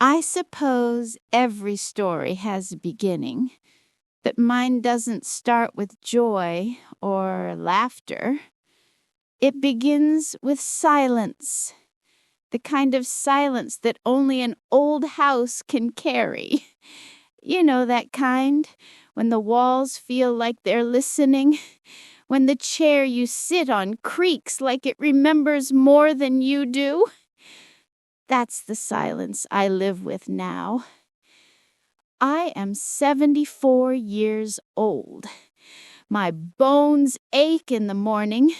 I suppose every story has a beginning, but mine doesn't start with joy or laughter. It begins with silence, the kind of silence that only an old house can carry. You know that kind, when the walls feel like they're listening, when the chair you sit on creaks like it remembers more than you do. That's the silence I live with now. I am 74 years old. My bones ache in the morning.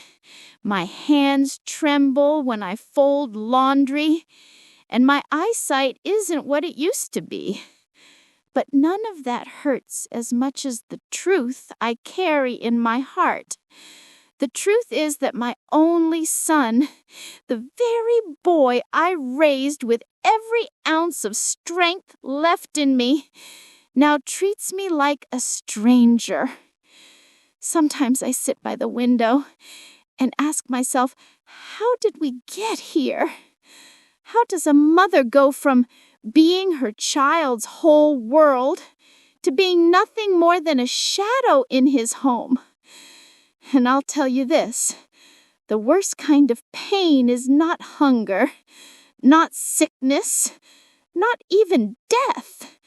My hands tremble when I fold laundry. And my eyesight isn't what it used to be. But none of that hurts as much as the truth I carry in my heart. The truth is that my only son, the very boy I raised with every ounce of strength left in me, now treats me like a stranger. Sometimes I sit by the window and ask myself, how did we get here? How does a mother go from being her child's whole world to being nothing more than a shadow in his home? And I'll tell you this, the worst kind of pain is not hunger, not sickness, not even death.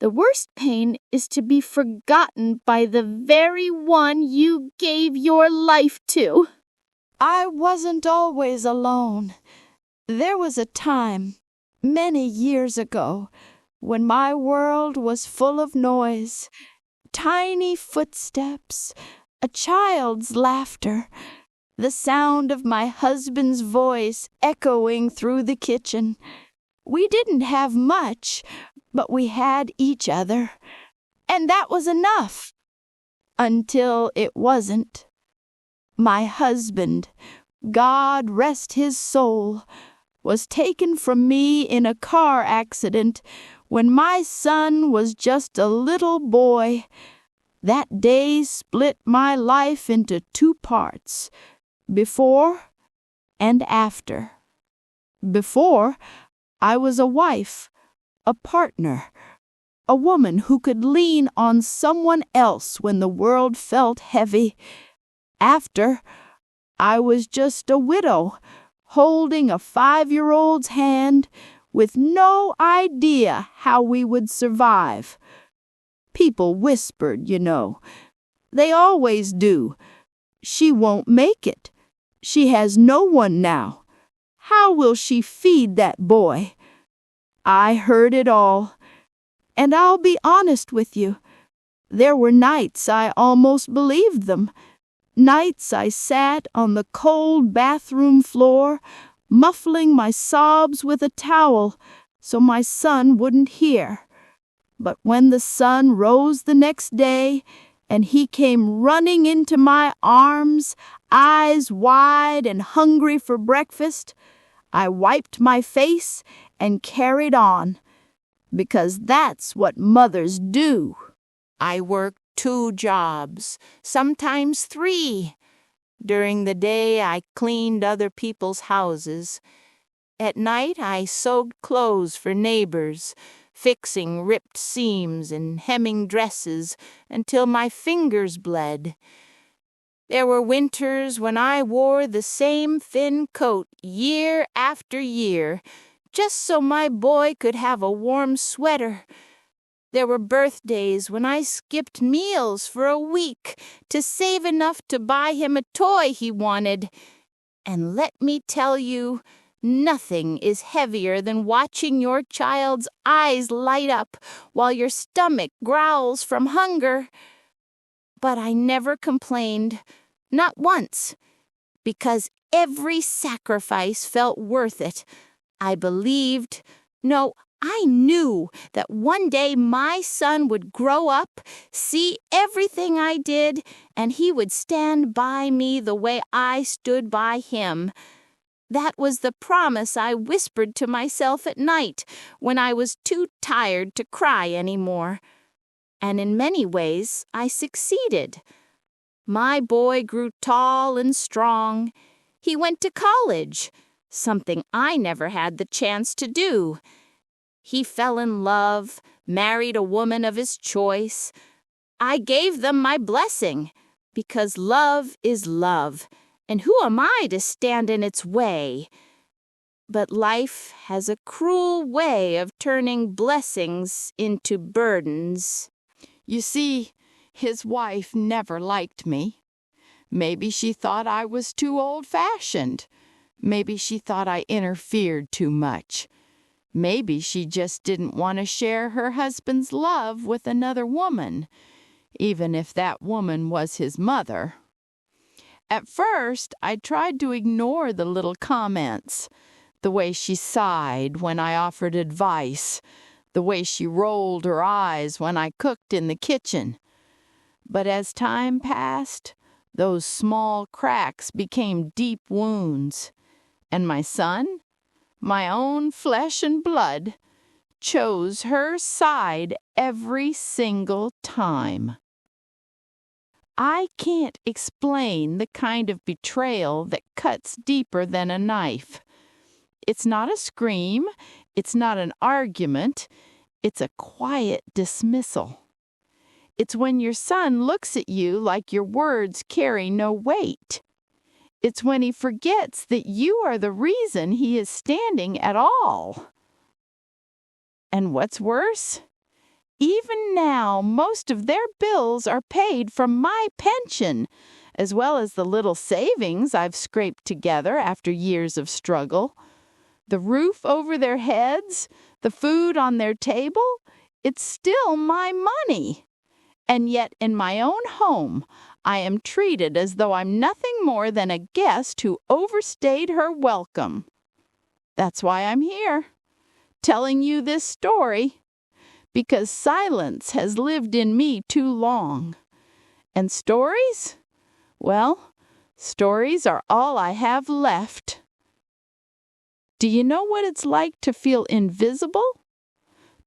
The worst pain is to be forgotten by the very one you gave your life to. I wasn't always alone. There was a time, many years ago, when my world was full of noise, tiny footsteps, a child's laughter, the sound of my husband's voice echoing through the kitchen. We didn't have much, but we had each other, and that was enough. Until it wasn't. My husband, God rest his soul, was taken from me in a car accident when my son was just a little boy. That day split my life into two parts, before and after. Before, I was a wife, a partner, a woman who could lean on someone else when the world felt heavy. After, I was just a widow, holding a 5-year-old's hand with no idea how we would survive. People whispered, you know. They always do. She won't make it. She has no one now. How will she feed that boy? I heard it all. And I'll be honest with you. There were nights I almost believed them. Nights I sat on the cold bathroom floor, muffling my sobs with a towel so my son wouldn't hear. But when the sun rose the next day and he came running into my arms, eyes wide and hungry for breakfast, I wiped my face and carried on, because that's what mothers do. I worked 2 jobs, sometimes 3. During the day, I cleaned other people's houses. At night, I sewed clothes for neighbors, fixing ripped seams and hemming dresses until my fingers bled. There were winters when I wore the same thin coat year after year, just so my boy could have a warm sweater. There were birthdays when I skipped meals for a week to save enough to buy him a toy he wanted. And let me tell you, nothing is heavier than watching your child's eyes light up while your stomach growls from hunger. But I never complained, not once, because every sacrifice felt worth it. I believed, no, I knew that one day my son would grow up, see everything I did, and he would stand by me the way I stood by him. That was the promise I whispered to myself at night when I was too tired to cry anymore. And in many ways, I succeeded. My boy grew tall and strong. He went to college, something I never had the chance to do. He fell in love, married a woman of his choice. I gave them my blessing, because love is love, and who am I to stand in its way? But life has a cruel way of turning blessings into burdens. You see, his wife never liked me. Maybe she thought I was too old-fashioned. Maybe she thought I interfered too much. Maybe she just didn't want to share her husband's love with another woman, even if that woman was his mother. At first, I tried to ignore the little comments, the way she sighed when I offered advice, the way she rolled her eyes when I cooked in the kitchen. But as time passed, those small cracks became deep wounds, and my son, my own flesh and blood, chose her side every single time. I can't explain the kind of betrayal that cuts deeper than a knife. It's not a scream, it's not an argument, it's a quiet dismissal. It's when your son looks at you like your words carry no weight. It's when he forgets that you are the reason he is standing at all. And what's worse? Even now, most of their bills are paid from my pension, as well as the little savings I've scraped together after years of struggle. The roof over their heads, the food on their table, it's still my money. And yet in my own home, I am treated as though I'm nothing more than a guest who overstayed her welcome. That's why I'm here, telling you this story, because silence has lived in me too long. And stories? Well, stories are all I have left. Do you know what it's like to feel invisible?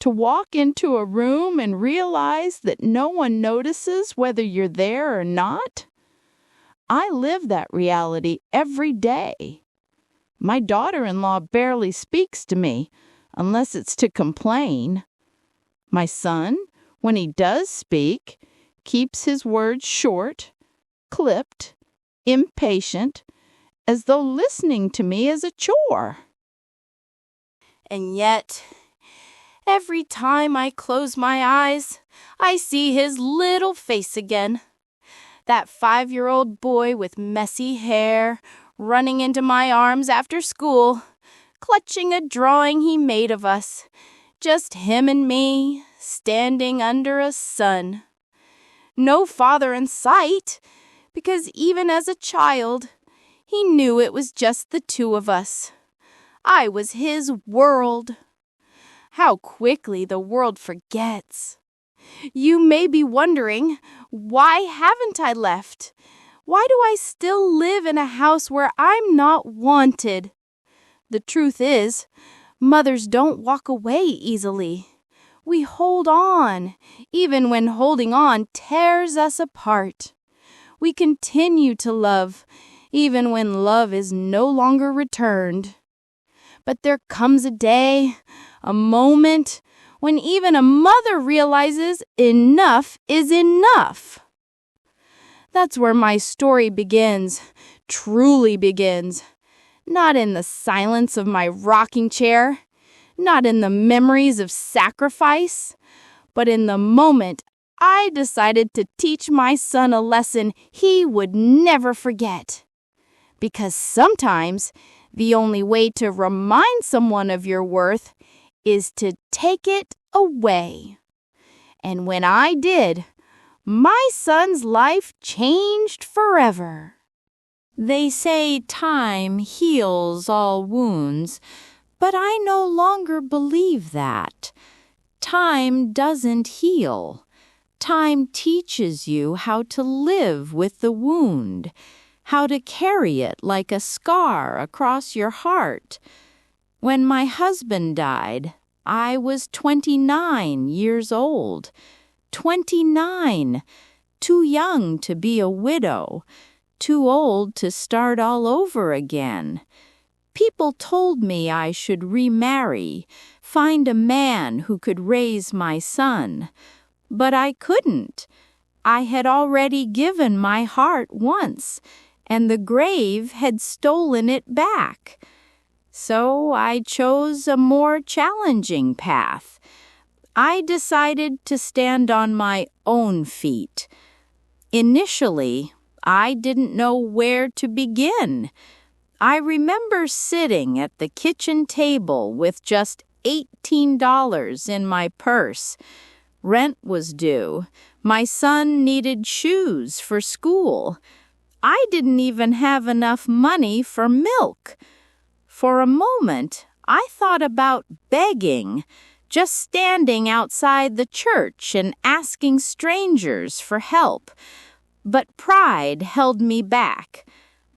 To walk into a room and realize that no one notices whether you're there or not? I live that reality every day. My daughter-in-law barely speaks to me, unless it's to complain. My son, when he does speak, keeps his words short, clipped, impatient, as though listening to me is a chore. And yet, every time I close my eyes, I see his little face again. That 5-year-old boy with messy hair running into my arms after school, clutching a drawing he made of us. Just him and me, standing under a sun. No father in sight, because even as a child, he knew it was just the two of us. I was his world. How quickly the world forgets. You may be wondering, why haven't I left? Why do I still live in a house where I'm not wanted? The truth is, mothers don't walk away easily. We hold on, even when holding on tears us apart. We continue to love, even when love is no longer returned. But there comes a day, a moment, when even a mother realizes enough is enough. That's where my story begins, truly begins. Not in the silence of my rocking chair, not in the memories of sacrifice, but in the moment I decided to teach my son a lesson he would never forget. Because sometimes the only way to remind someone of your worth is to take it away. And when I did, my son's life changed forever. They say time heals all wounds, but I no longer believe that. Time doesn't heal. Time teaches you how to live with the wound, how to carry it like a scar across your heart. When my husband died, I was 29 years old. 29, too young to be a widow, too old to start all over again. People told me I should remarry, find a man who could raise my son. But I couldn't. I had already given my heart once, and the grave had stolen it back. So I chose a more challenging path. I decided to stand on my own feet. Initially, I didn't know where to begin. I remember sitting at the kitchen table with just $18 in my purse. Rent was due. My son needed shoes for school. I didn't even have enough money for milk. For a moment, I thought about begging, just standing outside the church and asking strangers for help. But pride held me back.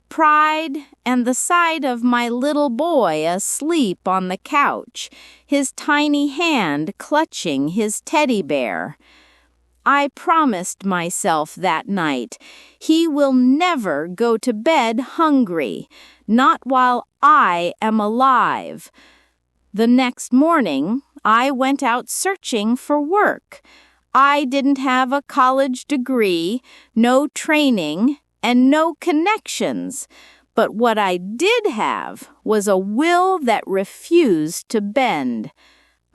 Pride and the sight of my little boy asleep on the couch, his tiny hand clutching his teddy bear. I promised myself that night, he will never go to bed hungry, not while I am alive. The next morning, I went out searching for work. I didn't have a college degree, no training, and no connections. But what I did have was a will that refused to bend.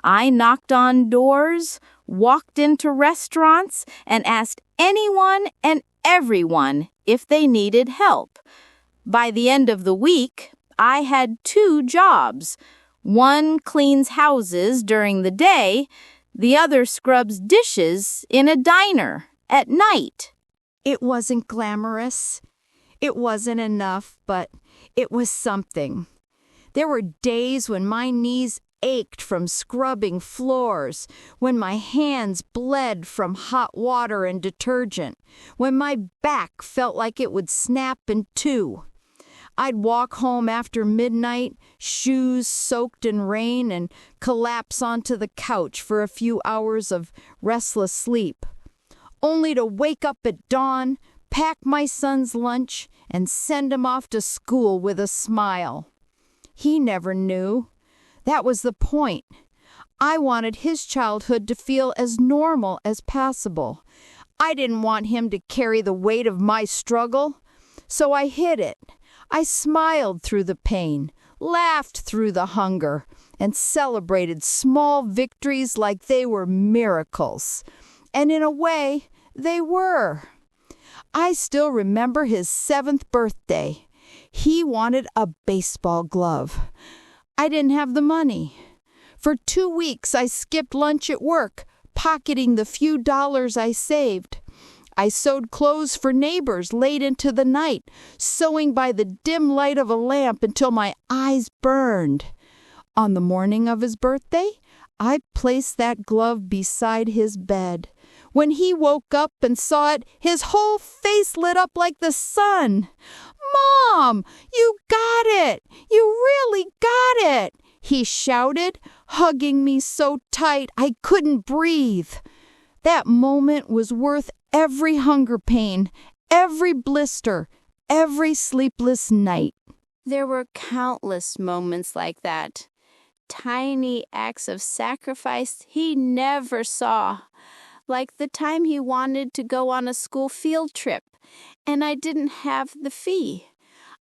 I knocked on doors, walked into restaurants, and asked anyone and everyone if they needed help. By the end of the week, I had 2 jobs. One cleans houses during the day, the other scrubs dishes in a diner at night. It wasn't glamorous. It wasn't enough, but it was something. There were days when my knees ached from scrubbing floors, when my hands bled from hot water and detergent, when my back felt like it would snap in two. I'd walk home after midnight, shoes soaked in rain, and collapse onto the couch for a few hours of restless sleep, only to wake up at dawn, pack my son's lunch, and send him off to school with a smile. He never knew. That was the point. I wanted his childhood to feel as normal as possible. I didn't want him to carry the weight of my struggle, so I hid it. I smiled through the pain, laughed through the hunger, and celebrated small victories like they were miracles. And in a way, they were. I still remember his 7th birthday. He wanted a baseball glove. I didn't have the money. For 2 weeks, I skipped lunch at work, pocketing the few dollars I saved. I sewed clothes for neighbors late into the night, sewing by the dim light of a lamp until my eyes burned. On the morning of his birthday, I placed that glove beside his bed. When he woke up and saw it, his whole face lit up like the sun. "Mom, you got it! You really got it!" he shouted, hugging me so tight I couldn't breathe. That moment was worth every hunger pain, every blister, every sleepless night. There were countless moments like that. Tiny acts of sacrifice he never saw. Like the time he wanted to go on a school field trip, and I didn't have the fee.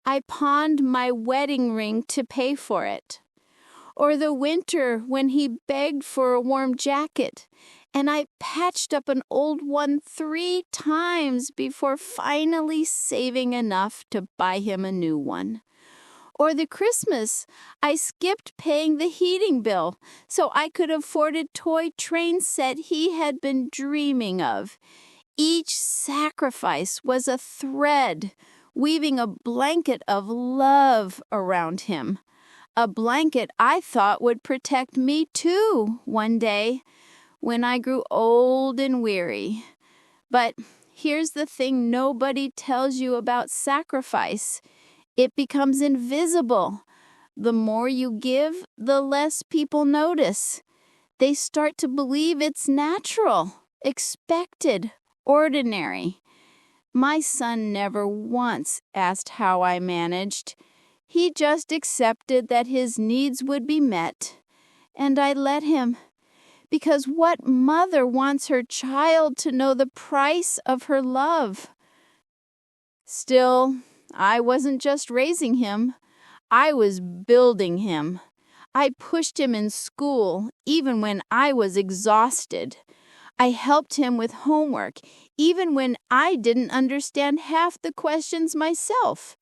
I pawned my wedding ring to pay for it. Or the winter when he begged for a warm jacket, and I patched up an old one 3 times before finally saving enough to buy him a new one. Or the Christmas I skipped paying the heating bill so I could afford a toy train set he had been dreaming of. Each sacrifice was a thread, weaving a blanket of love around him. A blanket I thought would protect me too one day when I grew old and weary. But here's the thing nobody tells you about sacrifice. It becomes invisible. The more you give, the less people notice. They start to believe it's natural, expected, ordinary. My son never once asked how I managed. He just accepted that his needs would be met. and I let him. Because what mother wants her child to know the price of her love? Still, I wasn't just raising him. I was building him. I pushed him in school, even when I was exhausted. I helped him with homework, even when I didn't understand half the questions myself.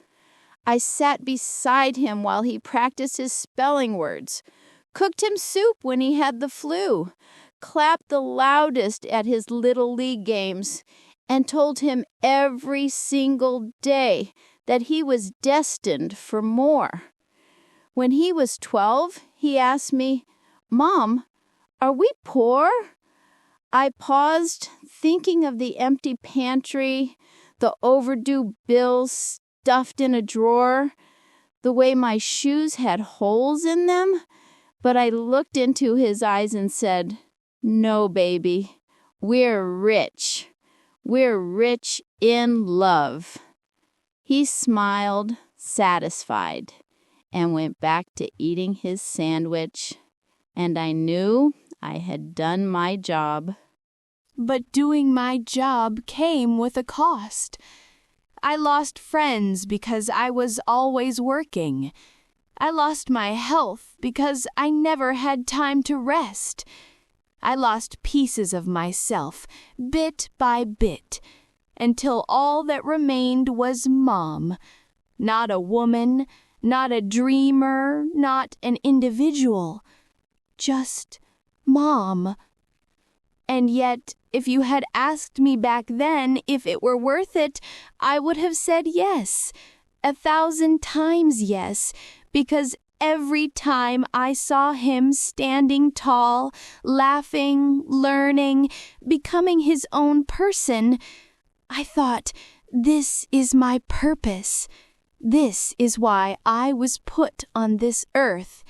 I sat beside him while he practiced his spelling words, cooked him soup when he had the flu, clapped the loudest at his little league games, and told him every single day that he was destined for more. When he was 12, he asked me, "Mom, are we poor?" I paused, thinking of the empty pantry, the overdue bills stuffed in a drawer, the way my shoes had holes in them. But I looked into his eyes and said, "No, baby, we're rich. We're rich in love." He smiled, satisfied, and went back to eating his sandwich, and I knew I had done my job. But doing my job came with a cost. I lost friends because I was always working. I lost my health because I never had time to rest. I lost pieces of myself, bit by bit, until all that remained was Mom. Not a woman, not a dreamer, not an individual. Just Mom. And yet, if you had asked me back then if it were worth it, I would have said yes, 1,000 times yes, because every time I saw him standing tall, laughing, learning, becoming his own person, I thought, this is my purpose. This is why I was put on this earth.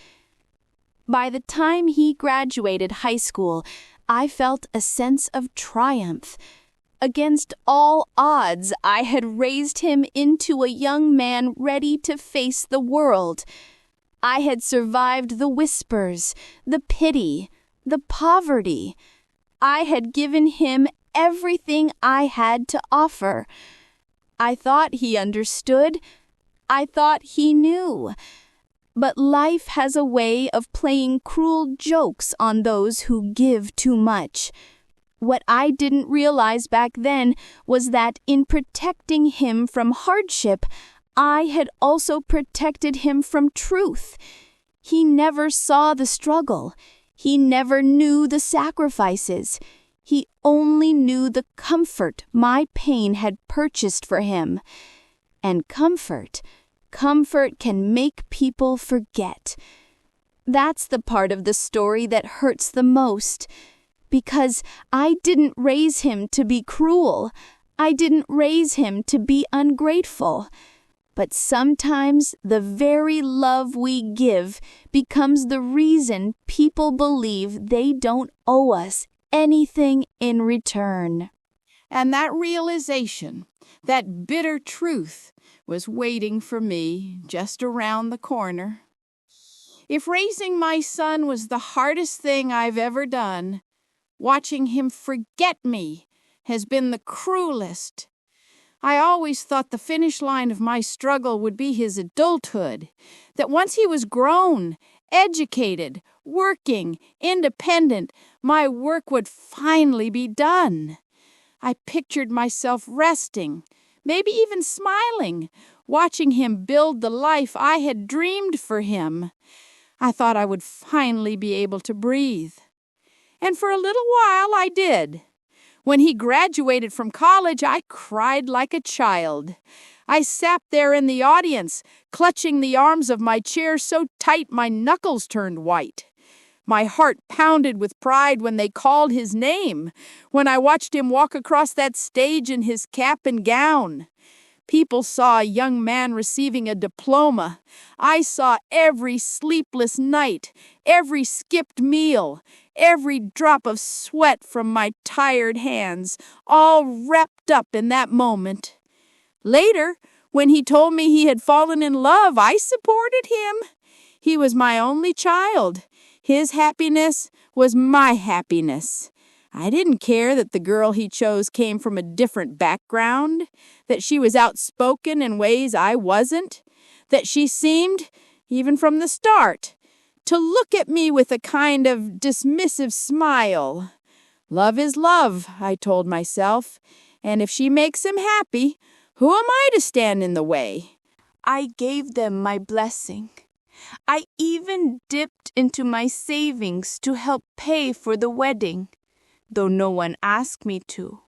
By the time he graduated high school, I felt a sense of triumph. Against all odds, I had raised him into a young man ready to face the world. I had survived the whispers, the pity, the poverty. I had given him everything I had to offer. I thought he understood. I thought he knew. But life has a way of playing cruel jokes on those who give too much. What I didn't realize back then was that in protecting him from hardship, I had also protected him from truth. He never saw the struggle. He never knew the sacrifices. He only knew the comfort my pain had purchased for him. And comfort can make people forget. That's the part of the story that hurts the most. Because I didn't raise him to be cruel. I didn't raise him to be ungrateful. But sometimes the very love we give becomes the reason people believe they don't owe us anything in return. And that realization, that bitter truth, was waiting for me just around the corner. If raising my son was the hardest thing I've ever done, watching him forget me has been the cruelest. I always thought the finish line of my struggle would be his adulthood, that once he was grown, educated, working, independent, my work would finally be done. I pictured myself resting, maybe even smiling, watching him build the life I had dreamed for him. I thought I would finally be able to breathe. And for a little while I did. When he graduated from college, I cried like a child. I sat there in the audience, clutching the arms of my chair so tight my knuckles turned white. My heart pounded with pride when they called his name, when I watched him walk across that stage in his cap and gown. People saw a young man receiving a diploma. I saw every sleepless night, every skipped meal, every drop of sweat from my tired hands, all wrapped up in that moment. Later, when he told me he had fallen in love, I supported him. He was my only child. His happiness was my happiness. I didn't care that the girl he chose came from a different background, that she was outspoken in ways I wasn't, that she seemed, even from the start, to look at me with a kind of dismissive smile. Love is love, I told myself, and if she makes him happy, who am I to stand in the way? I gave them my blessing. I even dipped into my savings to help pay for the wedding, though no one asked me to.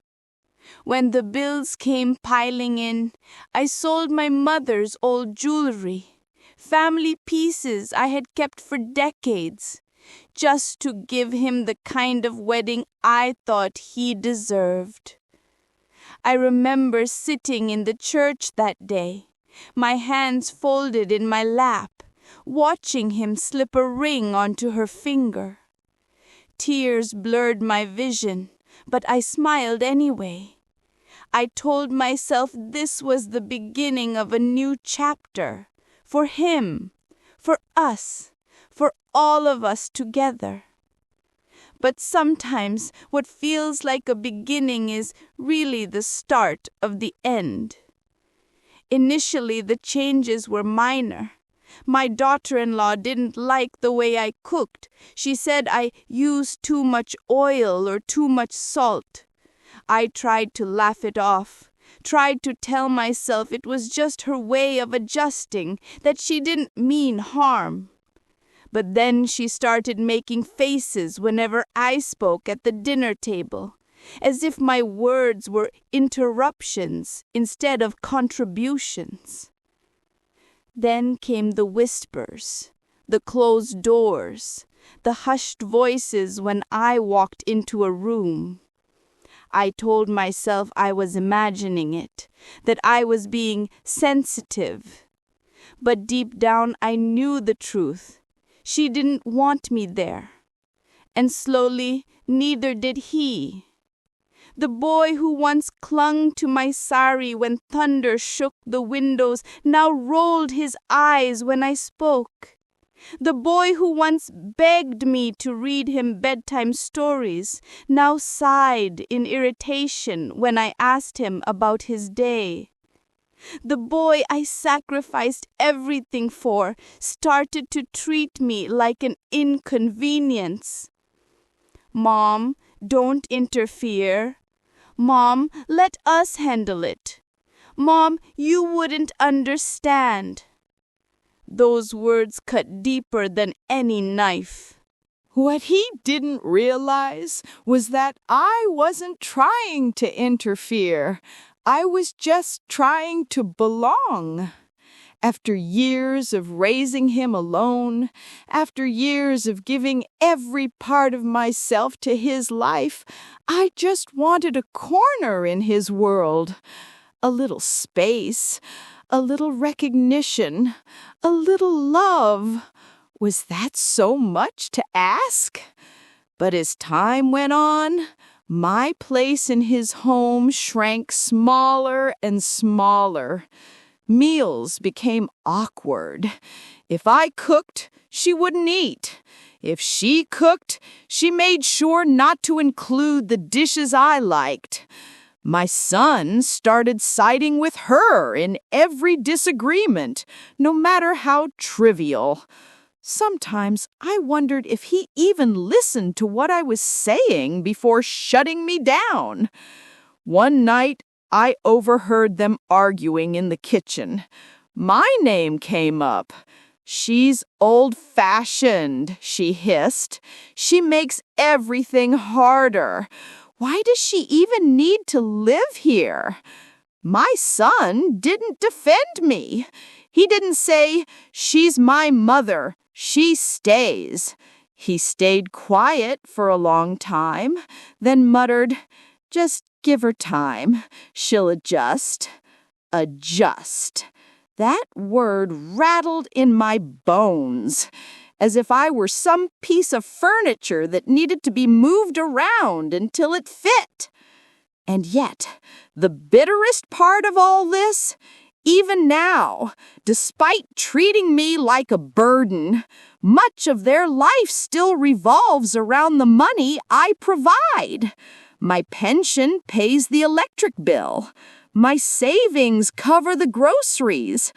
When the bills came piling in, I sold my mother's old jewelry, family pieces I had kept for decades, just to give him the kind of wedding I thought he deserved. I remember sitting in the church that day, my hands folded in my lap, watching him slip a ring onto her finger. Tears blurred my vision, but I smiled anyway. I told myself this was the beginning of a new chapter, for him, for us, for all of us together. But sometimes what feels like a beginning is really the start of the end. Initially, the changes were minor. My daughter-in-law didn't like the way I cooked. She said I used too much oil or too much salt. I tried to laugh it off, tried to tell myself it was just her way of adjusting, that she didn't mean harm. But then she started making faces whenever I spoke at the dinner table, as if my words were interruptions instead of contributions. Then came the whispers, the closed doors, the hushed voices when I walked into a room. I told myself I was imagining it, that I was being sensitive. But deep down I knew the truth. She didn't want me there. And slowly, neither did he. The boy who once clung to my sari when thunder shook the windows now rolled his eyes when I spoke. The boy who once begged me to read him bedtime stories now sighed in irritation when I asked him about his day. The boy I sacrificed everything for started to treat me like an inconvenience. Mom, don't interfere. Mom, let us handle it. Mom, you wouldn't understand. Those words cut deeper than any knife. What he didn't realize was that I wasn't trying to interfere. I was just trying to belong. After years of raising him alone, after years of giving every part of myself to his life, I just wanted a corner in his world, a little space, a little recognition, a little love. Was that so much to ask? But as time went on, my place in his home shrank smaller and smaller. Meals became awkward. If I cooked, she wouldn't eat. If she cooked, she made sure not to include the dishes I liked. My son started siding with her in every disagreement, no matter how trivial. Sometimes I wondered if he even listened to what I was saying before shutting me down. One night, I overheard them arguing in the kitchen. My name came up. "She's old-fashioned," she hissed. "She makes everything harder. Why does she even need to live here?" My son didn't defend me. He didn't say, "She's my mother. She stays." He stayed quiet for a long time, then muttered, "Just give her time. She'll adjust." Adjust. That word rattled in my bones, as if I were some piece of furniture that needed to be moved around until it fit. And yet, the bitterest part of all this, even now, despite treating me like a burden, Much of their life still revolves around the money I provide. My pension pays the electric bill. My savings cover the groceries.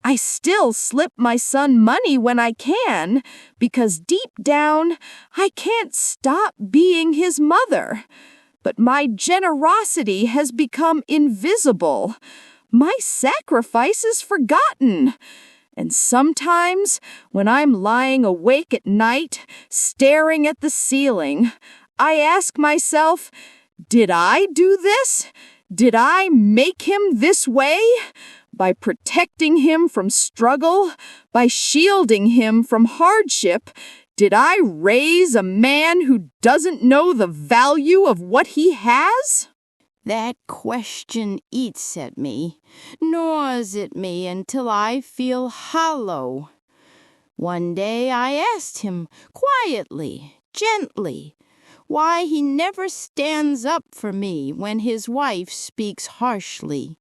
I still slip my son money when I can, because deep down, I can't stop being his mother. But my generosity has become invisible. My sacrifice is forgotten. And sometimes, when I'm lying awake at night, staring at the ceiling, I ask myself, did I do this? Did I make him this way? By protecting him from struggle, by shielding him from hardship, did I raise a man who doesn't know the value of what he has? That question eats at me, gnaws at me until I feel hollow. One day I asked him quietly, gently, why he never stands up for me when his wife speaks harshly.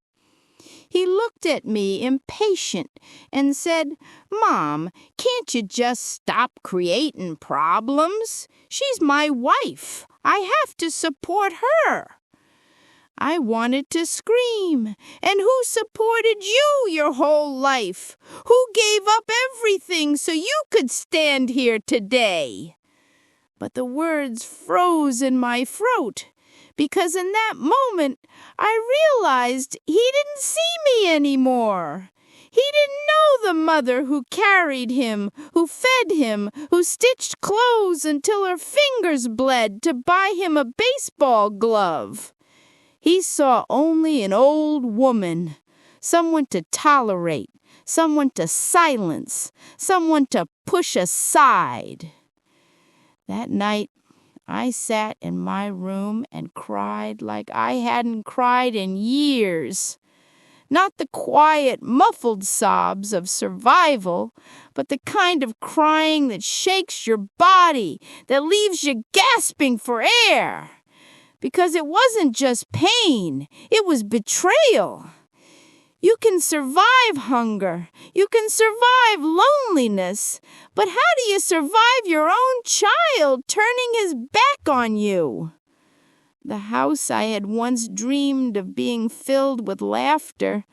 He looked at me impatient and said, "Mom, can't you just stop creating problems? She's my wife. I have to support her." I wanted to scream. "And who supported you your whole life? Who gave up everything so you could stand here today?" But the words froze in my throat, because in that moment I realized he didn't see me anymore. He didn't know the mother who carried him, who fed him, who stitched clothes until her fingers bled to buy him a baseball glove. He saw only an old woman, someone to tolerate, someone to silence, someone to push aside. That night, I sat in my room and cried like I hadn't cried in years. Not the quiet, muffled sobs of survival, but the kind of crying that shakes your body, that leaves you gasping for air. Because it wasn't just pain, it was betrayal. You can survive hunger, you can survive loneliness, but how do you survive your own child turning his back on you? The house I had once dreamed of being filled with laughter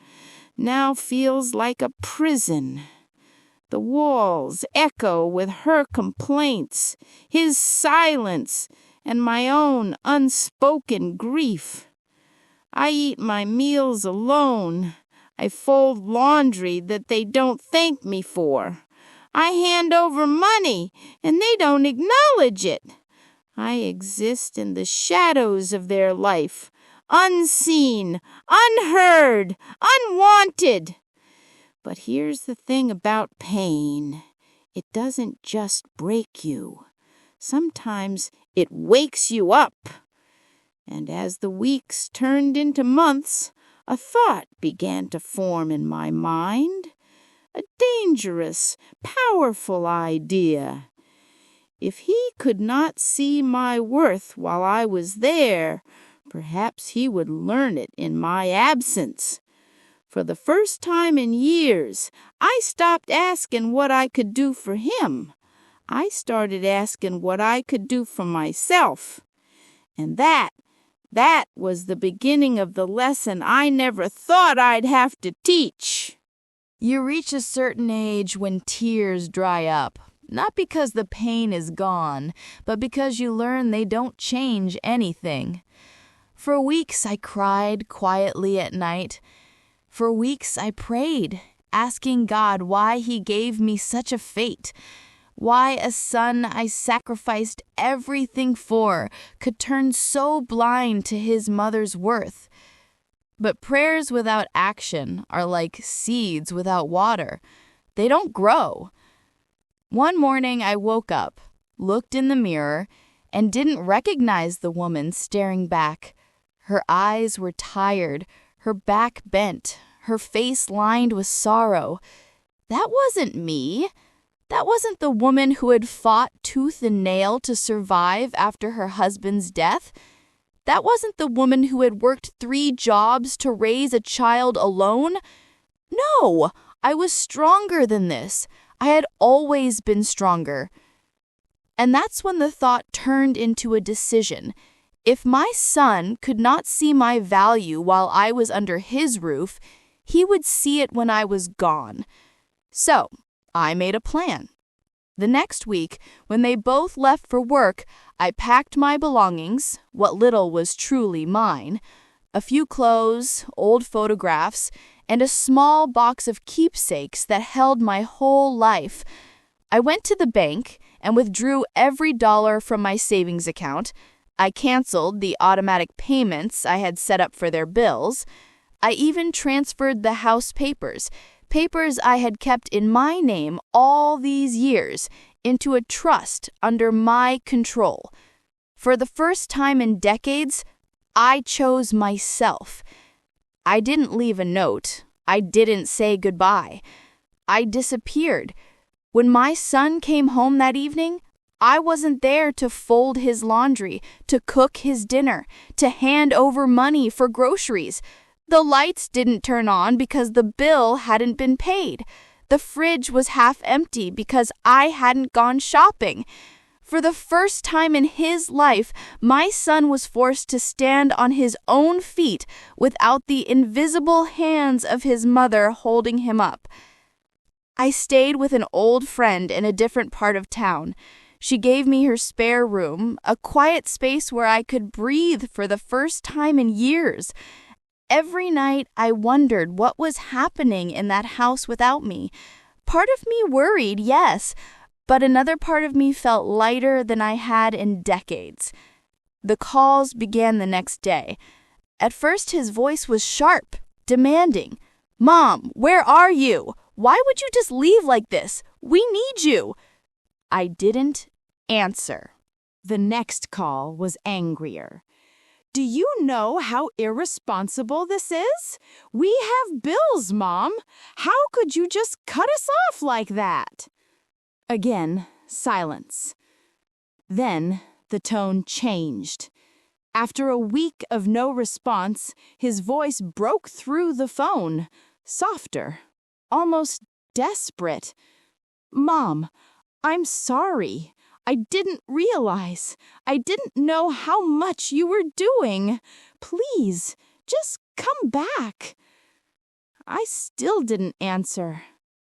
now feels like a prison. The walls echo with her complaints, his silence, and my own unspoken grief. I eat my meals alone. I fold laundry that they don't thank me for. I hand over money, and they don't acknowledge it. I exist in the shadows of their life, unseen, unheard, unwanted. But here's the thing about pain. It doesn't just break you. Sometimes it wakes you up. And as the weeks turned into months, a thought began to form in my mind, a dangerous, powerful idea. If he could not see my worth while I was there, perhaps he would learn it in my absence. For the first time in years, I stopped asking what I could do for him. I started asking what I could do for myself. And that was the beginning of the lesson I never thought I'd have to teach. You reach a certain age when tears dry up, not because the pain is gone, but because you learn they don't change anything. For weeks I cried quietly at night. For weeks I prayed, asking God why He gave me such a fate. Why a son I sacrificed everything for could turn so blind to his mother's worth. But prayers without action are like seeds without water. They don't grow. One morning I woke up, looked in the mirror, and didn't recognize the woman staring back. Her eyes were tired, her back bent, her face lined with sorrow. That wasn't me. That wasn't the woman who had fought tooth and nail to survive after her husband's death. That wasn't the woman who had worked 3 jobs to raise a child alone. No, I was stronger than this. I had always been stronger. And that's when the thought turned into a decision. If my son could not see my value while I was under his roof, he would see it when I was gone. So, I made a plan. The next week, when they both left for work, I packed my belongings, what little was truly mine, a few clothes, old photographs, and a small box of keepsakes that held my whole life. I went to the bank and withdrew every dollar from my savings account. I canceled the automatic payments I had set up for their bills. I even transferred the house papers I had kept in my name all these years, into a trust under my control. For the first time in decades, I chose myself. I didn't leave a note. I didn't say goodbye. I disappeared. When my son came home that evening, I wasn't there to fold his laundry, to cook his dinner, to hand over money for groceries. The lights didn't turn on because the bill hadn't been paid. The fridge was half empty because I hadn't gone shopping. For the first time in his life, my son was forced to stand on his own feet without the invisible hands of his mother holding him up. I stayed with an old friend in a different part of town. She gave me her spare room, a quiet space where I could breathe for the first time in years. Every night I wondered what was happening in that house without me. Part of me worried, yes, but another part of me felt lighter than I had in decades. The calls began the next day. At first his voice was sharp, demanding. "Mom, where are you? Why would you just leave like this? We need you." I didn't answer. The next call was angrier. "Do you know how irresponsible this is? We have bills, Mom. How could you just cut us off like that?" Again, silence. Then the tone changed. After a week of no response, his voice broke through the phone, softer, almost desperate. "Mom, I'm sorry. I didn't realize. I didn't know how much you were doing. Please, just come back." I still didn't answer.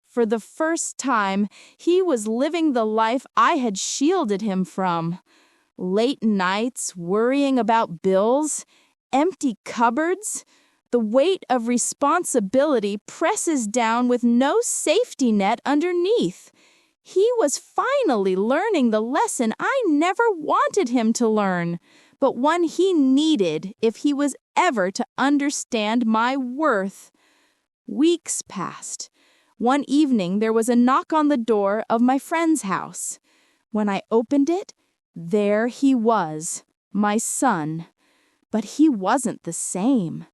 For the first time, he was living the life I had shielded him from. Late nights worrying about bills, empty cupboards. The weight of responsibility presses down with no safety net underneath. He was finally learning the lesson I never wanted him to learn, but one he needed if he was ever to understand my worth. Weeks passed. One evening there was a knock on the door of my friend's house. When I opened it, there he was, my son. But he wasn't the same.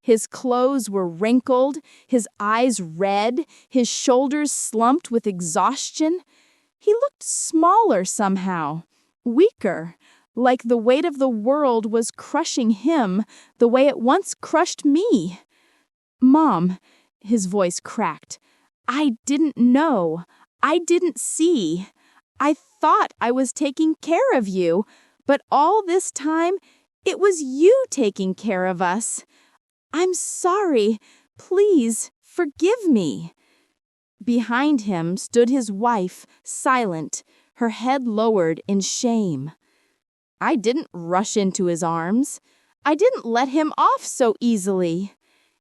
His clothes were wrinkled, his eyes red, his shoulders slumped with exhaustion. He looked smaller somehow, weaker, like the weight of the world was crushing him the way it once crushed me. "Mom," his voice cracked, "I didn't know. I didn't see. I thought I was taking care of you, but all this time it was you taking care of us. I'm sorry. Please forgive me." Behind him stood his wife, silent, her head lowered in shame. I didn't rush into his arms. I didn't let him off so easily.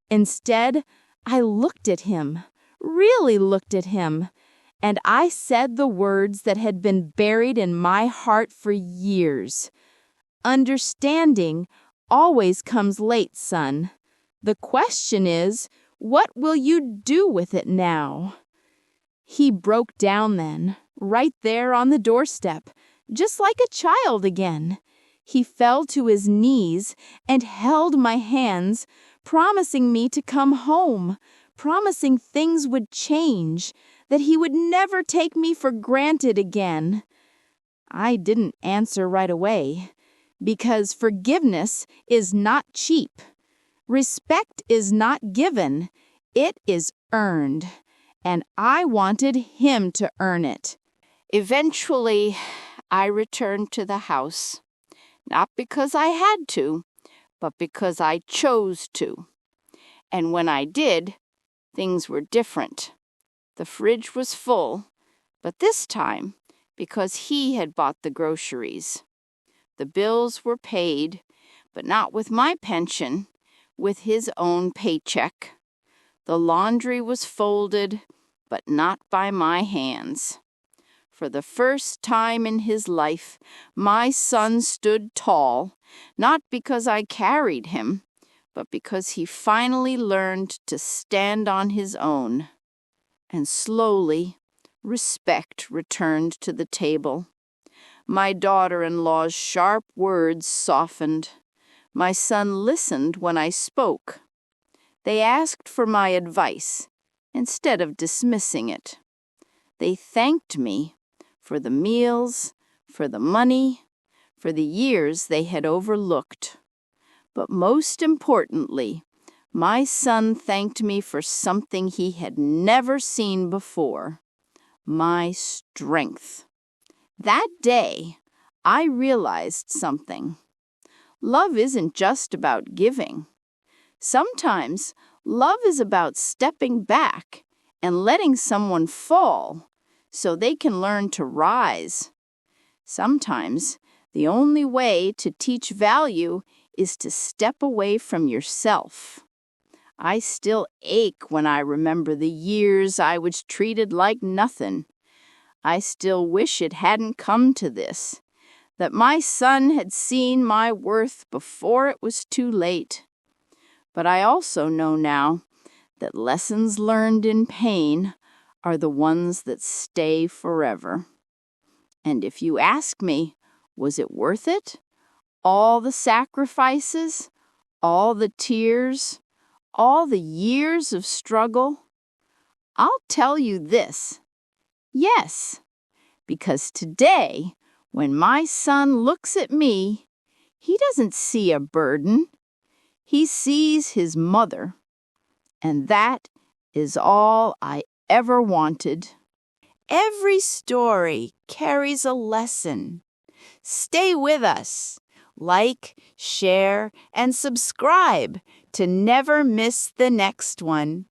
Instead, I looked at him, really looked at him, and I said the words that had been buried in my heart for years. "Understanding always comes late, son. The question is, what will you do with it now?" He broke down then, right there on the doorstep, just like a child again. He fell to his knees and held my hands, promising me to come home, promising things would change, that he would never take me for granted again. I didn't answer right away, because forgiveness is not cheap. Respect is not given, it is earned. and I wanted him to earn it. Eventually, I returned to the house, not because I had to, but because I chose to. And when I did, things were different. The fridge was full, but this time, because he had bought the groceries. The bills were paid, but not with my pension, with his own paycheck. The laundry was folded, but not by my hands. For the first time in his life, my son stood tall, not because I carried him, but because he finally learned to stand on his own. And slowly, respect returned to the table. My daughter-in-law's sharp words softened. My son listened when I spoke. They asked for my advice instead of dismissing it. They thanked me for the meals, for the money, for the years they had overlooked. But most importantly, my son thanked me for something he had never seen before: my strength. That day, I realized something. Love isn't just about giving. Sometimes love is about stepping back and letting someone fall so they can learn to rise. Sometimes the only way to teach value is to step away from yourself. I still ache when I remember the years I was treated like nothing. I still wish it hadn't come to this, that my son had seen my worth before it was too late. But I also know now that lessons learned in pain are the ones that stay forever. And if you ask me, was it worth it? All the sacrifices, all the tears, all the years of struggle? I'll tell you this: yes, because today, when my son looks at me, he doesn't see a burden. He sees his mother, and that is all I ever wanted. Every story carries a lesson. Stay with us. Like, share, and subscribe to never miss the next one.